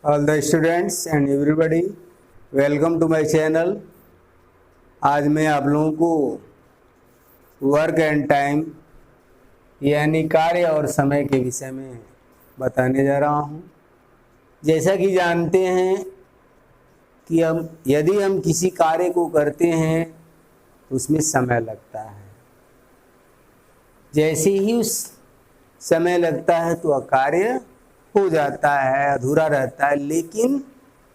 All the students and everybody, welcome to my channel। आज मैं आप लोगों को वर्क एंड टाइम यानी कार्य और समय के विषय में बताने जा रहा हूँ। जैसा कि जानते हैं कि यदि हम किसी कार्य को करते हैं तो उसमें समय लगता है। जैसे ही उस समय लगता है तो कार्य हो जाता है, अधूरा रहता है। लेकिन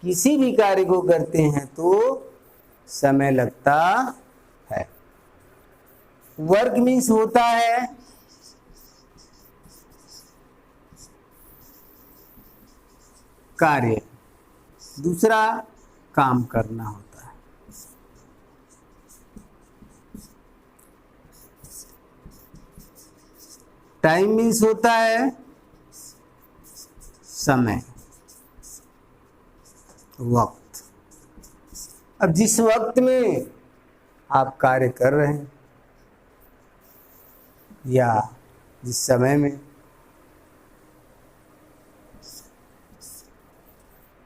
किसी भी कार्य को करते हैं तो समय लगता है। वर्क मीन्स होता है कार्य, दूसरा काम करना होता है। टाइम मीन्स होता है समय, वक्त। अब जिस वक्त में आप कार्य कर रहे हैं या जिस समय में,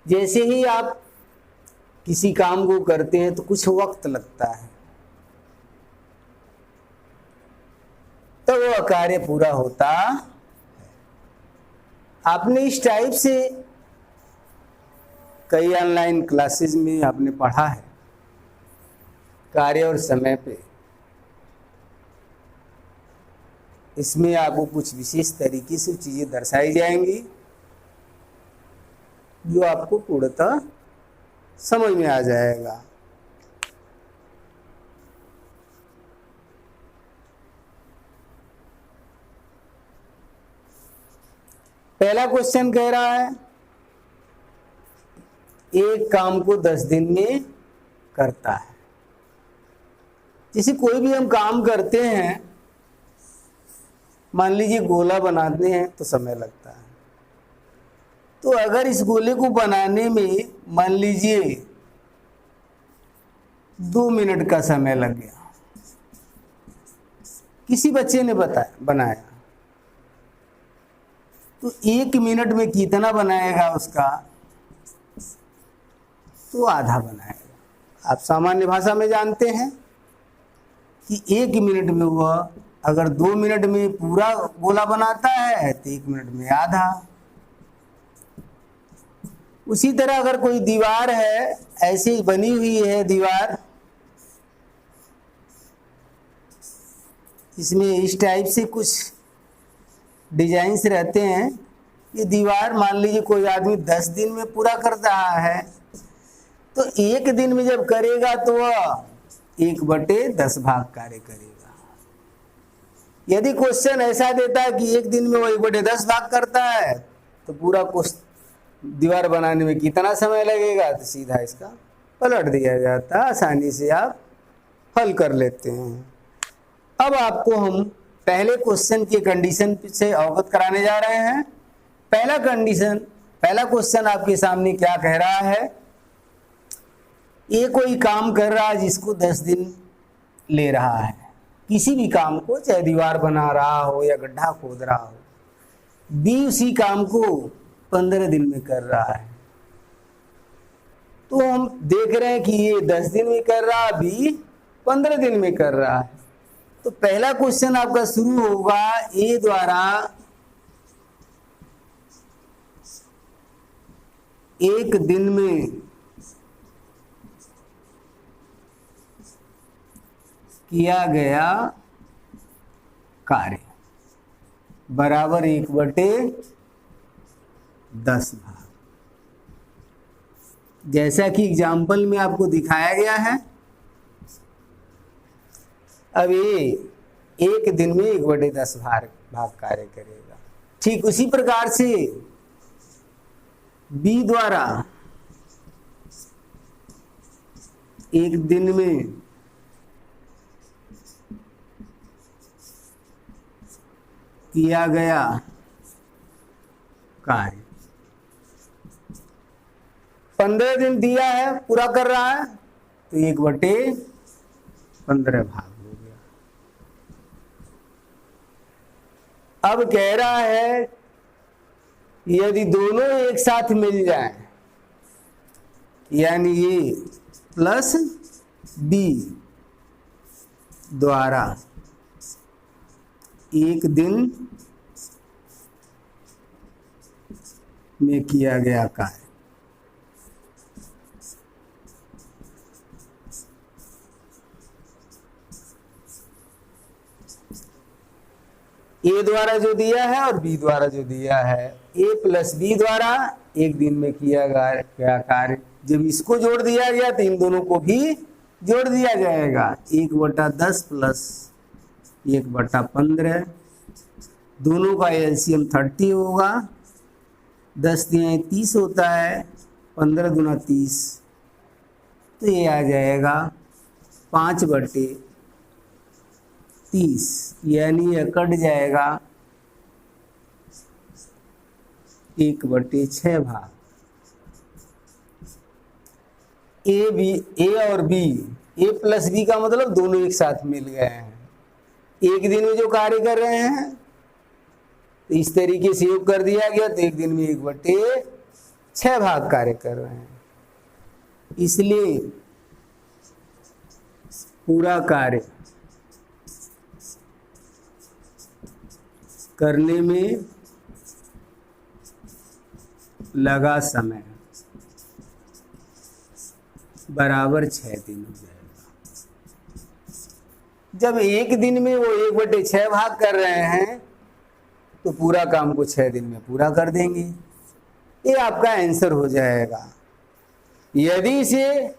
जैसे ही आप किसी काम को करते हैं तो कुछ वक्त लगता है, तो वह कार्य पूरा होता है। आपने इस टाइप से कई ऑनलाइन क्लासेस में आपने पढ़ा है कार्य और समय पे। इसमें आपको कुछ विशेष तरीके से चीजें दर्शाई जाएंगी जो आपको पूर्णतः समझ में आ जाएगा। पहला क्वेश्चन कह रहा है एक काम को 10 दिन में करता है। जैसे कोई भी हम काम करते हैं, मान लीजिए गोला बनाते हैं तो समय लगता है। तो अगर इस गोले को बनाने में मान लीजिए 2 मिनट का समय लग गया, किसी बच्चे ने बनाया, तो 1 मिनट में कितना बनाएगा उसका? तो आधा बनाएगा। आप सामान्य भाषा में जानते हैं कि 1 मिनट में वह अगर 2 मिनट में पूरा गोला बनाता है तो 1 मिनट में आधा। उसी तरह अगर कोई दीवार है, ऐसे ही बनी हुई है दीवार, इसमें इस टाइप से कुछ डिजाइन्स रहते हैं। ये दीवार मान लीजिए कोई आदमी 10 दिन में पूरा कर रहा है, तो 1 दिन में जब करेगा तो वह 1/10 भाग कार्य करेगा। यदि क्वेश्चन ऐसा देता है कि 1 दिन में वो 1/10 भाग करता है तो पूरा दीवार बनाने में कितना समय लगेगा, तो सीधा इसका पलट दिया जाता है। आसानी से आप हल कर लेते हैं। अब आपको हम पहले क्वेश्चन के कंडीशन से अवगत कराने जा रहे हैं। पहला क्वेश्चन आपके सामने क्या कह रहा है? ये कोई काम कर रहा है जिसको 10 दिन ले रहा है। किसी भी काम को, चाहे दीवार बना रहा हो या गड्ढा खोद रहा हो, बी उसी काम को 15 दिन में कर रहा है। तो हम देख रहे हैं कि ये 10 दिन में कर रहा है, बी 15 दिन में कर रहा है। तो पहला क्वेश्चन आपका शुरू होगा ए द्वारा 1 दिन में किया गया कार्य बराबर 1/10 भाग। जैसा कि एग्जाम्पल में आपको दिखाया गया है। अब ये 1 दिन में 1/10 भाग कार्य करेगा। ठीक उसी प्रकार से बी द्वारा 1 दिन में किया गया कार्य 15 दिन दिया है, पूरा कर रहा है, तो 1/15 भाग हो गया। अब कह रहा है यदि दोनों एक साथ मिल जाएं यानी ए प्लस बी द्वारा एक दिन में किया गया कार्य। ए द्वारा जो दिया है और बी द्वारा जो दिया है, ए प्लस बी द्वारा एक दिन में किया गया कार्य, जब इसको जोड़ दिया गया तो इन दोनों को भी जोड़ दिया जाएगा। 1/10 प्लस 1/15, दोनों का एलसीएम 30 होगा। 10 दिए 30 होता है, 15 गुना 30, तो ये आ जाएगा 5/30, यानी यह कट जाएगा 1/6 भाग। ए और बी, ए प्लस बी का मतलब दोनों एक साथ मिल गए हैं, एक दिन में जो कार्य कर रहे हैं, तो इस तरीके से योग कर दिया गया तो एक दिन में 1/6 भाग कार्य कर रहे हैं। इसलिए पूरा कार्य करने में लगा समय बराबर 6 दिन हो जाएगा। जब एक दिन में वो 1/6 भाग कर रहे हैं तो पूरा काम को 6 दिन में पूरा कर देंगे। ये आपका आंसर हो जाएगा। यदि इसे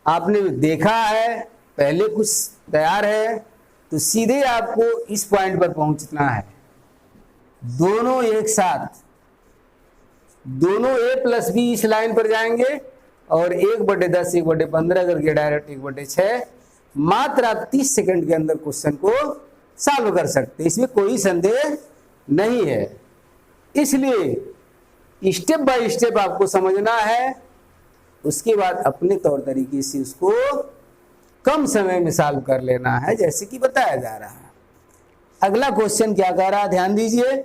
आपने देखा है, पहले कुछ तैयार है, तो सीधे आपको इस पॉइंट पर पहुंचना है। दोनों एक साथ, दोनों ए प्लस बी इस लाइन पर जाएंगे और 1/10 1/15 करके डायरेक्ट 1/6, मात्र आप 30 सेकंड के अंदर क्वेश्चन को सॉल्व कर सकते, इसमें कोई संदेह नहीं है। इसलिए स्टेप बाय स्टेप आपको समझना है, उसके बाद अपने तौर तरीके से उसको कम समय में सॉल्व कर लेना है, जैसे कि बताया जा रहा है। अगला क्वेश्चन क्या कह रहा है, ध्यान दीजिए।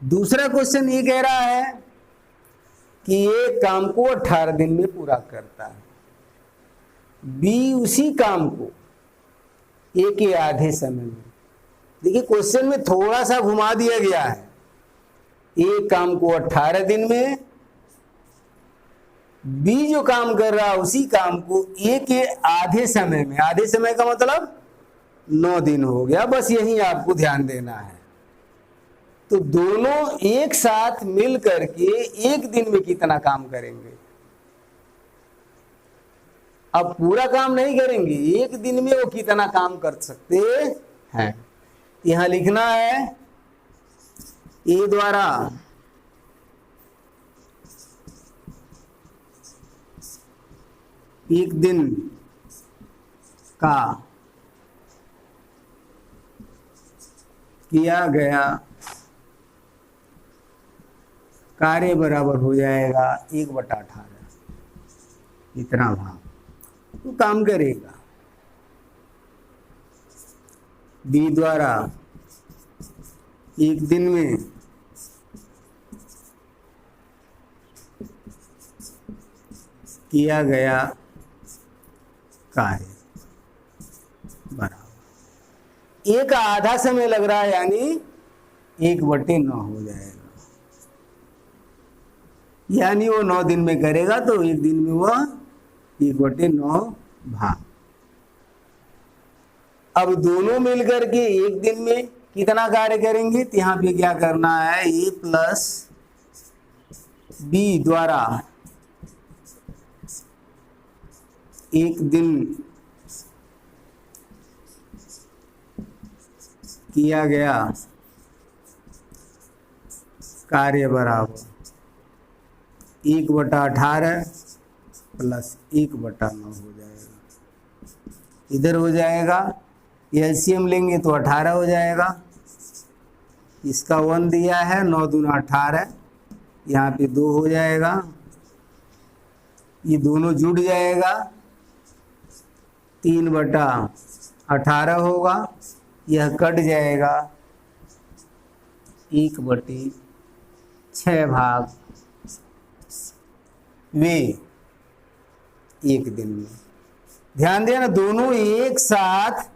दूसरा क्वेश्चन ये कह रहा है कि ये काम को 18 दिन में पूरा करता है, बी उसी काम को ए के आधे समय में। देखिए क्वेश्चन में थोड़ा सा घुमा दिया गया है। ए काम को 18 दिन में, बी जो काम कर रहा है उसी काम को ए के आधे समय में। आधे समय का मतलब 9 दिन हो गया, बस यही आपको ध्यान देना है। तो दोनों एक साथ मिल करके एक दिन में कितना काम करेंगे। अब पूरा काम नहीं करेंगे, एक दिन में वो कितना काम कर सकते हैं। यहां लिखना है ए द्वारा एक दिन का किया गया कार्य बराबर हो जाएगा 1/18, इतना भाग तो काम करेगा। बी द्वारा एक दिन में किया गया कार्य बराबर, एक आधा समय लग रहा है, यानी 1/9 हो जाएगा। यानी वो 9 दिन में करेगा तो एक दिन में वो 1/9 भाग। अब दोनों मिलकर के एक दिन में कितना कार्य करेंगे, तो यहाँ पे क्या करना है, ए प्लस बी द्वारा एक दिन किया गया कार्य बराबर 1/18 प्लस 1/9 हो जाएगा। इधर हो जाएगा, एलसीएम लेंगे तो 18 हो जाएगा। इसका 1 दिया है, 9 दूना 18, यहाँ पे 2 हो जाएगा। ये दोनों जुड़ जाएगा, 3/6 18 होगा, यह कट जाएगा 1/6 भाग वे एक दिन में। ध्यान देना, दोनों एक साथ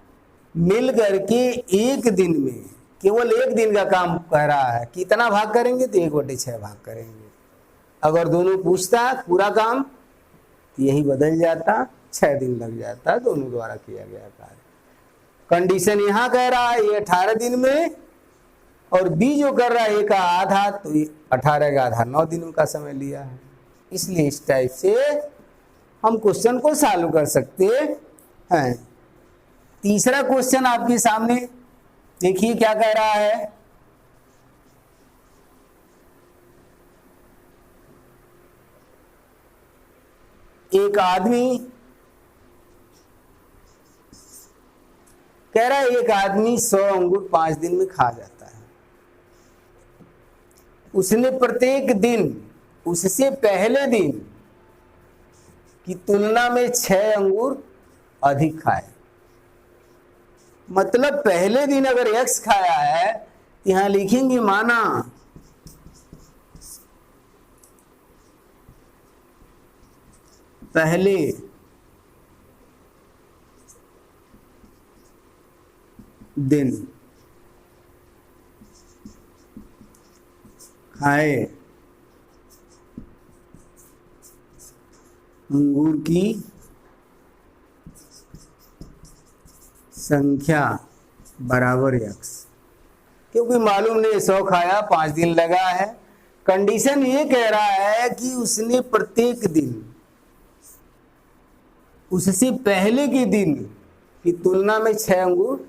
मिल करके एक दिन में केवल एक दिन का काम कह रहा है। कितना भाग करेंगे तो 1/6 भाग करेंगे। अगर दोनों पूछता पूरा काम तो यही बदल जाता, 6 दिन लग जाता दोनों द्वारा किया गया कार्य। कंडीशन यहाँ कह रहा है ये 18 दिन में, और बी जो कर रहा है ए का आधा, तो 18 का आधा 9 दिनों का समय लिया है। इसलिए इस टाइप से हम क्वेश्चन को सॉल्व कर सकते हैं। तीसरा क्वेश्चन आपके सामने देखिए क्या कह रहा है। एक आदमी कह रहा है एक आदमी 100 अंगूर 5 दिन में खा जाता है। उसने प्रत्येक दिन उससे पहले दिन की तुलना में 6 अंगूर अधिक खाए। मतलब पहले दिन अगर x खाया है तो यहां लिखेंगे माना पहले दिन खाए अंगूर की संख्या बराबर x, क्योंकि मालूम नहीं 100 खाया 5 दिन लगा है। कंडीशन ये कह रहा है कि उसने प्रत्येक दिन उससे पहले के दिन की तुलना में 6 अंगूर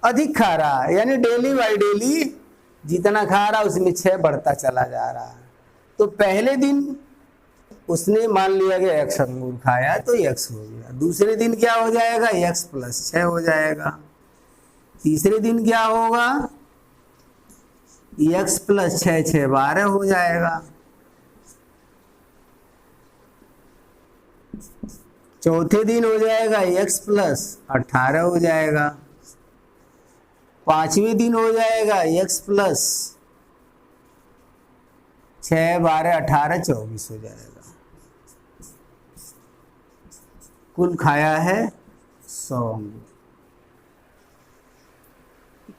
अधिक खा रहा है, यानी डेली बाई डेली जितना खा रहा है उसमें 6 बढ़ता चला जा रहा है। तो पहले दिन उसने मान लिया कि x अंगूर खाया तो x हो गया। दूसरे दिन क्या हो जाएगा, x + 6 हो जाएगा। तीसरे दिन क्या होगा, x + 6 6 12 हो जाएगा। चौथे दिन हो जाएगा x + 18 हो जाएगा। पांचवें दिन हो जाएगा x + 6 12 18 24 हो जाएगा। कुल खाया है 100 अंगूर।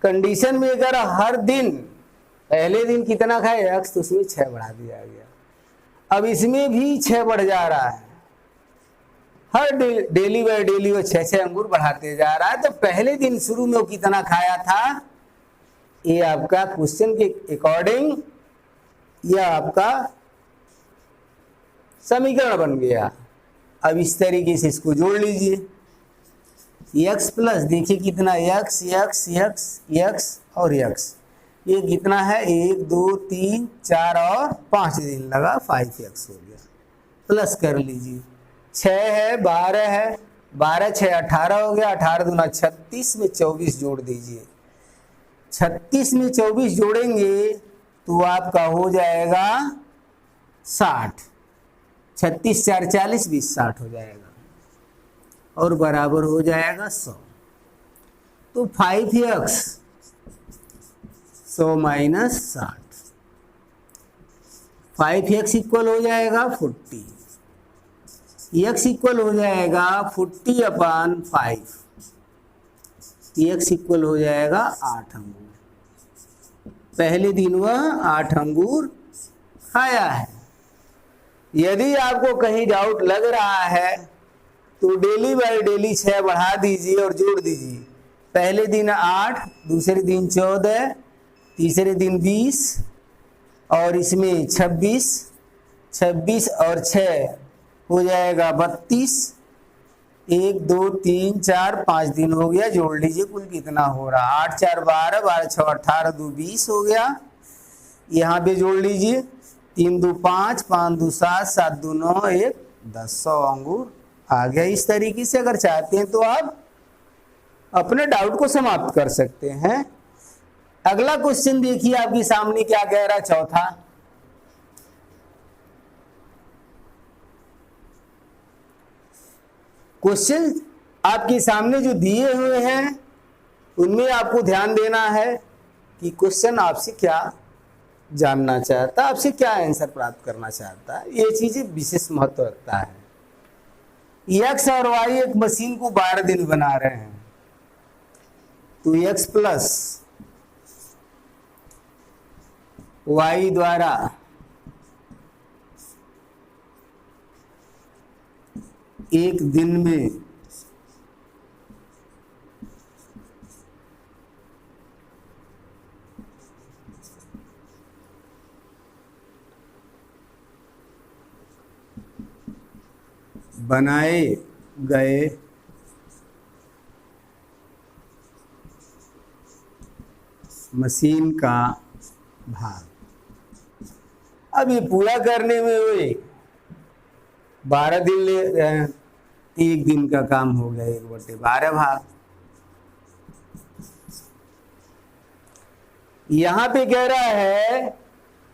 कंडीशन में अगर हर दिन पहले दिन कितना खाए x, तो उसमें 6 बढ़ा दिया गया। अब इसमें भी 6 बढ़ जा रहा है, हर डेली बाय डेली वो 6 अंगूर बढ़ाते जा रहा है। तो पहले दिन शुरू में वो कितना खाया था, ये आपका क्वेश्चन के अकॉर्डिंग यह आपका समीकरण बन गया। अब इस तरीके से इसको जोड़ लीजिए, x प्लस देखिए कितना x x x x और x, ये कितना है 1 2 3 4 और 5 दिन लगा 5x हो गया। प्लस कर लीजिए 6 है 12 है 12 6 18 हो गया, 18 दूना 36 में 24 जोड़ दीजिए। 36 में 24 जोड़ेंगे तो आपका हो जाएगा 60। 36 4 40 20 60 हो जाएगा और बराबर हो जाएगा 100। तो 5x 100 - 60, 5x इक्वल हो जाएगा 40, x इक्वल हो जाएगा 40/5, x इक्वल हो जाएगा 8 अंगूर। पहले दिन वह 8 अंगूर खाया है। यदि आपको कहीं डाउट लग रहा है तो डेली बाय डेली 6 बढ़ा दीजिए और जोड़ दीजिए। पहले दिन 8, दूसरे दिन 14, तीसरे दिन 20 और इसमें 26, 26 और 6 हो जाएगा 32। 1 2 3 4 5 दिन हो गया, जोड़ लीजिए कुल कितना हो रहा, 8 4 12, 12 6 18, 2 20 हो गया। यहाँ पे जोड़ लीजिए 3 2 5, 5 2 7, 7 2 9, 1 10, 100 अंगूर आ गया। इस तरीके से अगर चाहते हैं तो आप अपने डाउट को समाप्त कर सकते हैं। अगला क्वेश्चन देखिए आपके सामने क्या कह रहा है, चौथा। क्वेश्चन आपके सामने जो दिए हुए हैं उनमें आपको ध्यान देना है कि क्वेश्चन आपसे क्या जानना चाहता है, आपसे क्या आंसर प्राप्त करना चाहता है। ये चीजें विशेष महत्व रखता है। एक्स और वाई एक मशीन को 12 दिन बना रहे हैं, तो एक्स प्लस वाई द्वारा एक दिन में बनाए गए मशीन का भाग। अब ये पूरा करने में हुए 12 दिन ले रहे हैं, एक दिन का काम हो गया 1/12 भाग। यहां पे कह रहा है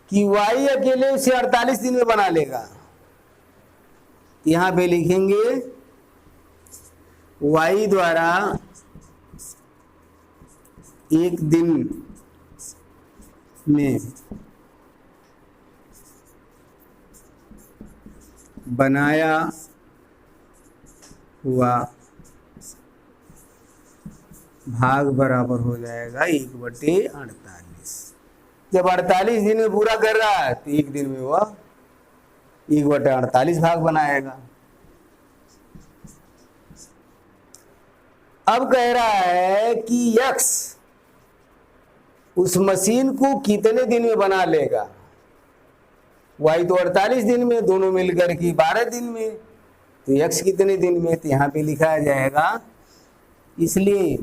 कि y अकेले उसे 48 दिन में बना लेगा। यहां पे लिखेंगे y द्वारा एक दिन में बनाया हुआ भाग बराबर हो जाएगा 1/48। जब 48 दिन में पूरा कर रहा है तो एक दिन में वह 1/48 भाग बनाएगा। अब कह रहा है कि x उस मशीन को कितने दिन में बना लेगा। y तो 48 दिन में, दोनों मिलकर के 12 दिन में, तो x कितने दिन में, तो यहाँ पे लिखा जाएगा। इसलिए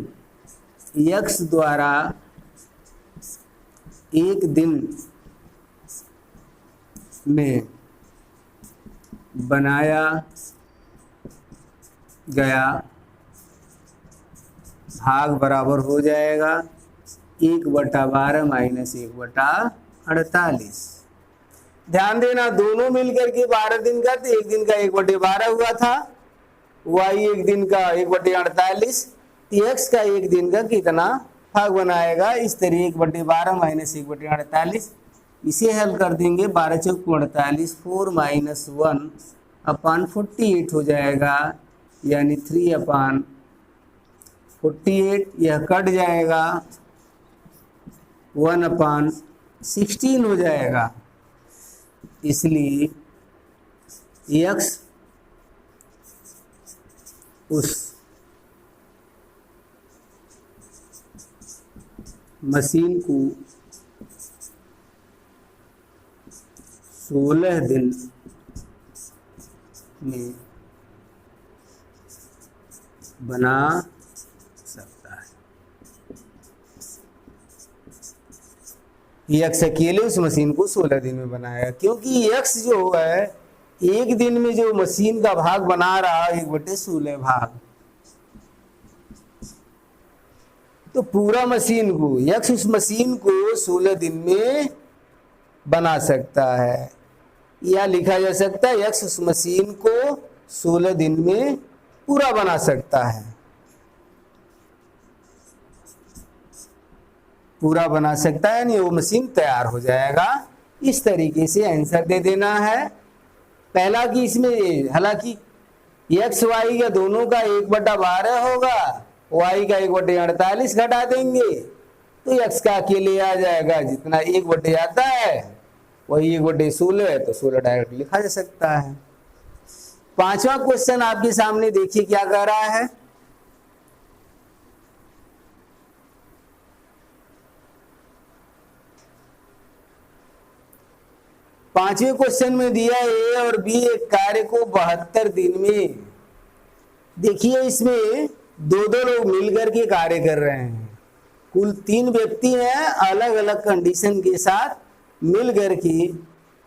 x द्वारा एक दिन में बनाया गया भाग बराबर हो जाएगा 1/12 माइनस 1/48। ध्यान देना, दोनों मिलकर के 12 दिन का, तो एक दिन का 1/12 हुआ था, y एक दिन का 1/48, x का एक दिन का कितना भाग बनाएगा। इस तरह 1/12 माइनस 1/48, इसे हल कर देंगे। 12 चौक 48, 4 माइनस 1/48 हो जाएगा, यानी 3/48। यह कट जाएगा, 1/16 हो जाएगा। इसलिए x उस मशीन को 16 दिन में बना सकता है। x अकेले उस मशीन को 16 दिन में बनाएगा, क्योंकि x जो है एक दिन में जो मशीन का भाग बना रहा है 1/16 भाग, तो पूरा मशीन को x उस मशीन को 16 दिन में बना सकता है। या लिखा जा सकता है x उस मशीन को 16 दिन में पूरा बना सकता है, पूरा बना सकता है, यानी वो मशीन तैयार हो जाएगा। इस तरीके से आंसर दे देना है। पहला कि इसमें हालांकि x y का दोनों का 1/12 होगा, y का 1/48 घटा देंगे तो x का अकेले आ जाएगा, जितना 1/, आता है वही 1/16 है, तो 16 डायरेक्ट लिखा जा सकता है। पांचवा क्वेश्चन आपके सामने देखिए क्या कह रहा है। पांचवें क्वेश्चन में दिया ए और बी एक कार्य को 72 दिन में। देखिए इसमें दो लोग मिलकर के कार्य कर रहे हैं। कुल 3 व्यक्ति हैं, अलग अलग कंडीशन के साथ मिलकर के,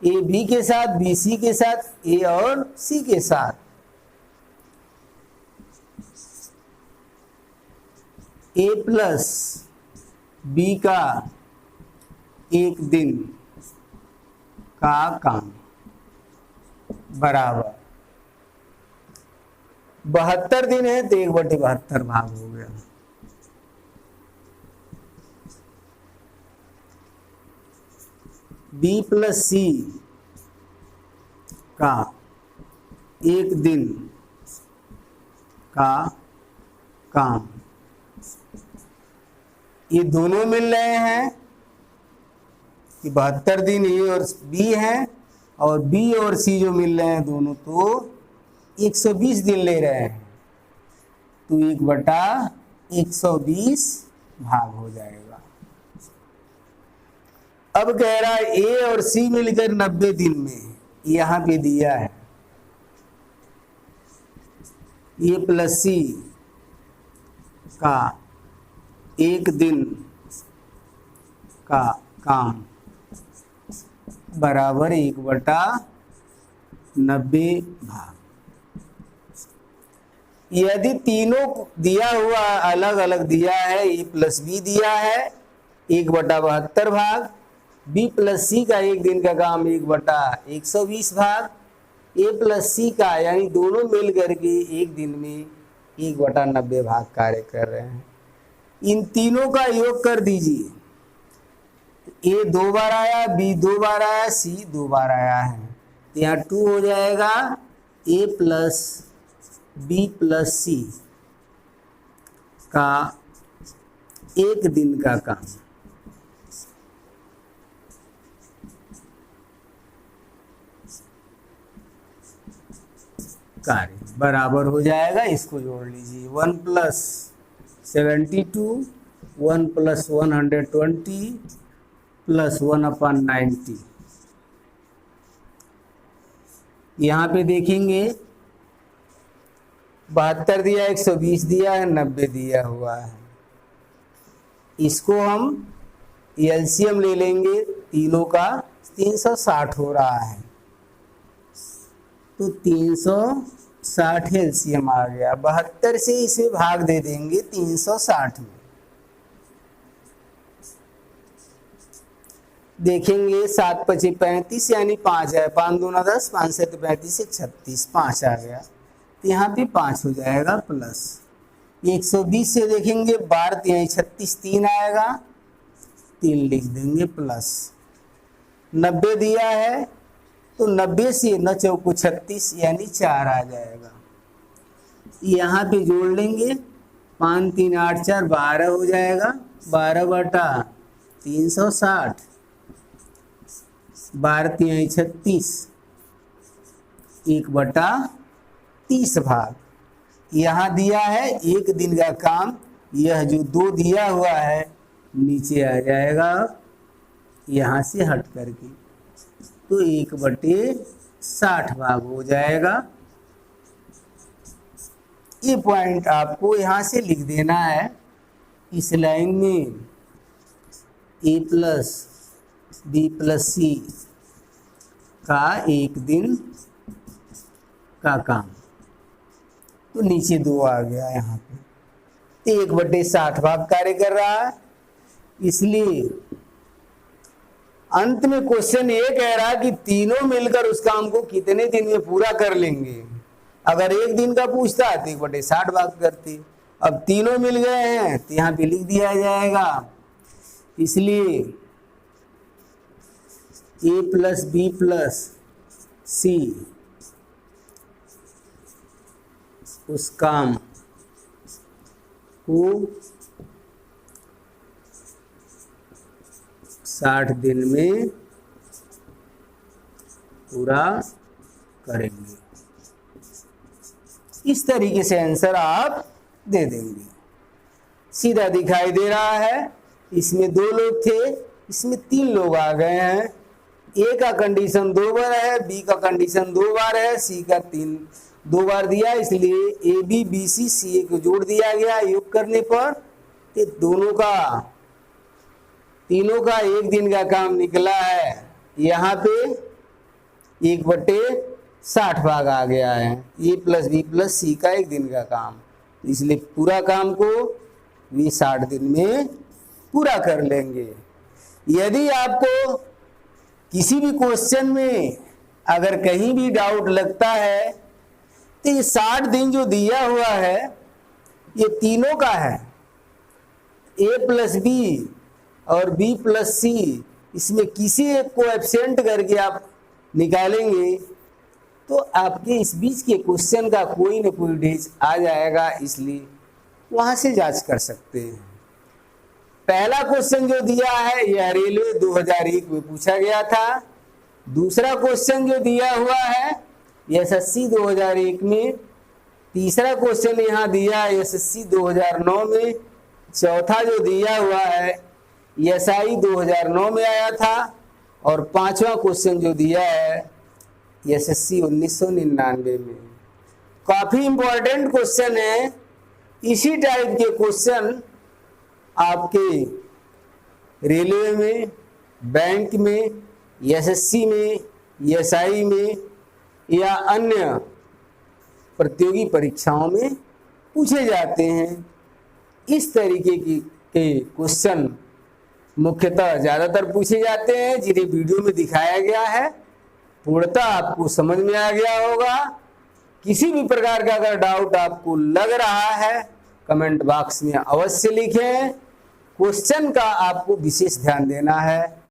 ए बी के साथ, बी सी के साथ, ए और सी के साथ। ए प्लस बी का एक दिन का काम बराबर 72 दिन है तो 1/72 भाग हो गया। बी प्लस सी का एक दिन का काम, ये दोनों मिल रहे हैं कि 72 दिन ए और बी है, और बी और सी जो मिल रहे हैं दोनों तो 120 दिन ले रहे हैं, तो 1/120 भाग हो जाएगा। अब कह रहा है ए और सी मिलकर 90 दिन में, यहां पे दिया है ए प्लस सी का एक दिन का काम बराबर 1/90 भाग। यदि तीनों दिया हुआ अलग अलग दिया है, ए प्लस बी दिया है 1/72 भाग, बी प्लस सी का एक दिन का काम 1/120 भाग, ए प्लस सी का यानी दोनों मिल करके एक दिन में 1/90 भाग कार्य कर रहे हैं। इन तीनों का योग कर दीजिए, ए 2 बार आया, बी 2 बार आया, सी 2 बार आया है, तो यहाँ 2 हो जाएगा ए प्लस बी प्लस सी का एक दिन का काम। कार्य बराबर हो जाएगा, इसको जोड़ लीजिए 1 + 72 1 + 120 + 1/90। यहाँ पे देखेंगे 72 दिया, 120 दिया है, 90 दिया हुआ है। इसको हम एलसीएम ले लेंगे तीनों का, 360 हो रहा है, तो 360 एलसीएम आ गया। 72 से इसे भाग दे देंगे 360 में, देखेंगे 7 × 5 = 35 यानी 5 है, 5 दूना 10, 5 से 35 36, 5 आ गया, तो यहाँ पे 5 हो जाएगा प्लस। 120 से देखेंगे 12 × 36, 3 आएगा, 3 लिख देंगे प्लस। 90 दिया है तो 90 से 9 × 36 यानी 4 आ जाएगा, यहाँ पे जोड़ लेंगे 5 × 3 = 8, 4 12 हो जाएगा, 12/360, 12 × 3 = 36, 1/30 भाग। यहाँ दिया है एक दिन का काम, यह जो 2 दिया हुआ है नीचे आ जाएगा यहाँ से हट करके, तो 1/60 भाग हो जाएगा। ये पॉइंट आपको यहाँ से लिख देना है इस लाइन में, ए प्लस बी प्लस सी का एक दिन का काम, तो नीचे 2 आ गया यहाँ पे, तो 1/60 भाग कार्य कर रहा है। इसलिए अंत में क्वेश्चन ये कह रहा है कि तीनों मिलकर उस काम को कितने दिन में पूरा कर लेंगे। अगर एक दिन का पूछता तो 1/60 भाग करते, अब तीनों मिल गए हैं तो यहाँ पे लिख दिया जाएगा। इसलिए ए प्लस बी प्लस सी उस काम को 60 दिन में पूरा करेंगे। इस तरीके से आंसर आप दे देंगे, सीधा दिखाई दे रहा है। इसमें 2 लोग थे, इसमें 3 लोग आ गए हैं। ए का कंडीशन 2 बार है, बी का कंडीशन 2 बार है, सी का 2 बार दिया, इसलिए ए बी बी सी सी ए को जोड़ दिया गया। योग करने पर ये तीनों का एक दिन का काम निकला है, यहाँ पे 1/60 भाग आ गया है। ए प्लस बी प्लस सी का एक दिन का काम, इसलिए पूरा काम को भी 60 दिन में पूरा कर लेंगे। यदि आपको किसी भी क्वेश्चन में अगर कहीं भी डाउट लगता है तो तो ये 60 दिन जो दिया हुआ है ये तीनों का है, ए प्लस बी और बी प्लस सी, इसमें किसी एक को एब्सेंट करके आप निकालेंगे तो आपके इस बीच के क्वेश्चन का कोई न कोई डेज आ जाएगा, इसलिए वहां से जांच कर सकते हैं। पहला क्वेश्चन जो दिया है यह रेलवे 2001 में पूछा गया था। दूसरा क्वेश्चन जो दिया हुआ है एसएससी 2001 में। तीसरा क्वेश्चन यहाँ दिया है एसएससी 2009 में। चौथा जो दिया हुआ है एसआई 2009 में आया था। और पांचवा क्वेश्चन जो दिया है एसएससी 1999 में। काफी इंपॉर्टेंट क्वेश्चन है। इसी टाइप के क्वेश्चन आपके रेलवे में, बैंक में, एसएससी में, एसआई में या अन्य प्रतियोगी परीक्षाओं में पूछे जाते हैं। इस तरीके के क्वेश्चन मुख्यतः ज़्यादातर पूछे जाते हैं, जिन्हें वीडियो में दिखाया गया है। पूर्णतः आपको समझ में आ गया होगा। किसी भी प्रकार का अगर डाउट आपको लग रहा है कमेंट बॉक्स में अवश्य लिखें। क्वेश्चन का आपको विशेष ध्यान देना है।